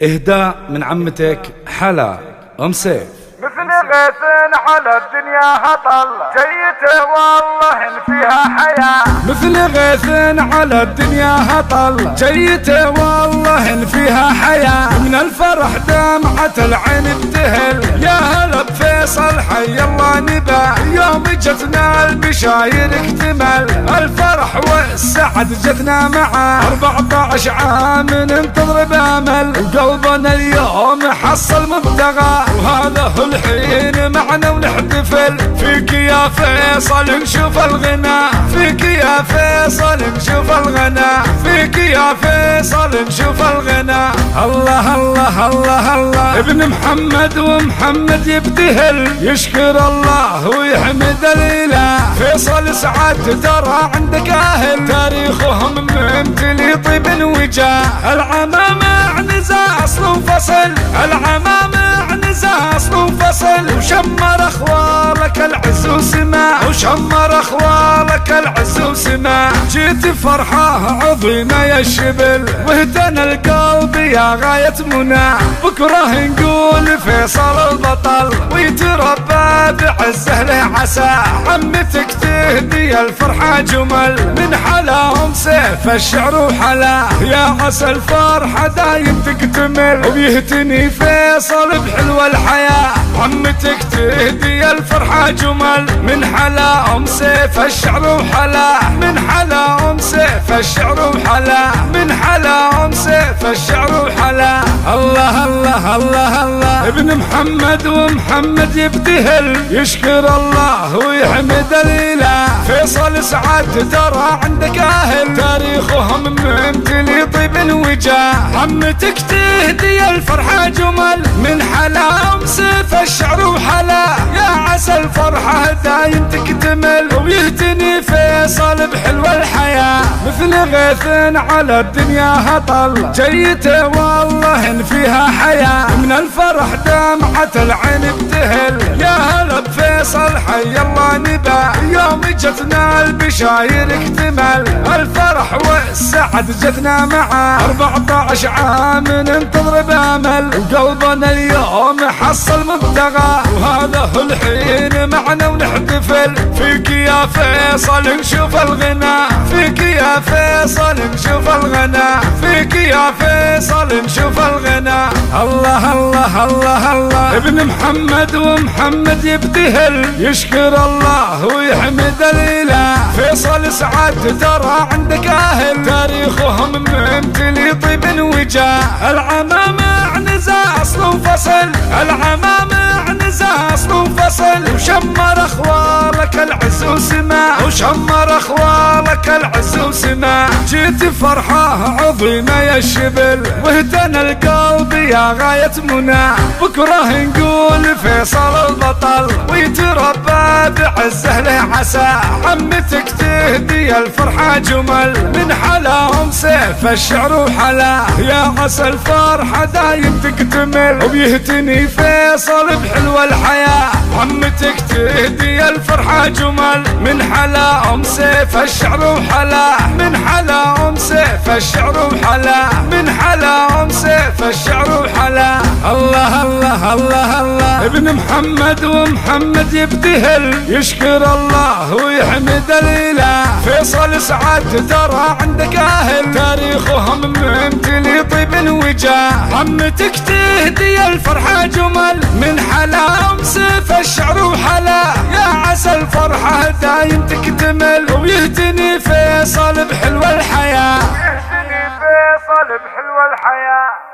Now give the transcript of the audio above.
إهداء من عمتك حلا أم سيف. مثل غيث على الدنيا هطل جيته والله إن فيها حياة. مثل غيث على الدنيا هطل جيته والله إن فيها حياة. من الفرح دمعة العين ابتهل يا هلا بفيصل حي الله نبا. يوم جتنا البشاير اكتمل الفرح والسعد جتنا معاه. 14 عام ننتظر بامل وقلبنا اليوم حصل مبتغى. وهذا هو الحين معنا ونحتفل فيك يا فيصل نشوف الغنى. فيك يا فيصل نشوف الغنى. فيك يا فيصل نشوف الغنى. الله الله الله الله ابن محمد ومحمد يبتهل يشكر الله ويحمد الاله. فيصل سعد ترى عندك اهل تاريخهم ممتلي طيب وجاه. العمامة عنزة اصل وفصل. العمامة عنزة اصل وفصل. وشمر اخوالك العز وسماء. وشمر اخوالك العز وسماء. جيت فرحة عظيمة يا الشبل واهتنى القلب يا غاية منى. بكره نقول فيصل البطل ويتربى بعزه له عسى. عمتك تهدي الفرحة جمل من حلاهم سيف الشعر وحلا. يا عسى الفرحة دايم تكتمل وبيهتني فيصل بحلوة الحياة. عمتك تهدي الفرحة جمل من حلاهم سيف الشعر وحلا. من حلاهم سيف الشعر وحلا. من حلاهم سيف الشعر وحلا. الله الله الله الله ابن محمد ومحمد يبتهل يشكر الله ويحمد الاله. فيصل سعد ترى عندك اهل تاريخهم ممتلي طيب وجاه. عمتك تهدي الفرحة جمل من حلاهم سيف الشعر وحلا. يا عسى الفرحة دايم تكتمل ويهتني فيصل بحلوة الحياة. مثل غيث على الدنيا هطل جيته والله إن فيها حياة. من الفرح دمعة العين ابتهل يا هلا بفيصل حي الله نبا. يوم جتنا البشاير اكتمل الفرح والسعد جتنا معاه. 14 عام ننتظر بامل وقلبنا اليوم حصل مبتغى. وهذا هو الحين معنا ونحتفل فيك يا فيصل نشوف الغنى. فيك يا فيصل نشوف الغنى. فيك يا فيصل نشوف الغنى. الله الله الله الله ابن محمد ومحمد يبتهل يشكر الله ويحمد الاله. فيصل سعد ترى عندك اهل تاريخهم ممتلي طيب وجاه. العمامة عنزة اصل وفصل. العمامة عنزة اصل وفصل. وشمر اخوالك العز وسماء. وشمر اخوالك العز وسماء. جيت فرحة عظيمة يا الشبل واهتنى القلب يا غاية منى. بكره نقول فيصل البطل ويتربى بعزه له عسى. عمتك تهدي الفرحة جمل من حلاهم سيف الشعر وحلا. يا عسى الفرحة دايم تكتمل وبيهتني فيصل بحلوة الحياة. عمتك تهدي الفرحة جمل من حلاهم سيف الشعر وحلا. من حلاهم سيف الشعر وحلا. من حلاهم سيف الشعر وحلا. الله الله الله الله ابن محمد ومحمد يبتهل يشكر الله ويحمد الاله. فيصل سعد ترى عندك اهل تاريخهم ممتلي طيب وجاه. عمتك تهدي الفرحة جمل من حلاهم سيف الشعر وحلا. يا عسى الفرحة دايم تكتمل ويهتني فيصل بحلوة الحياة. يهتني فيصل بحلوة الحياة.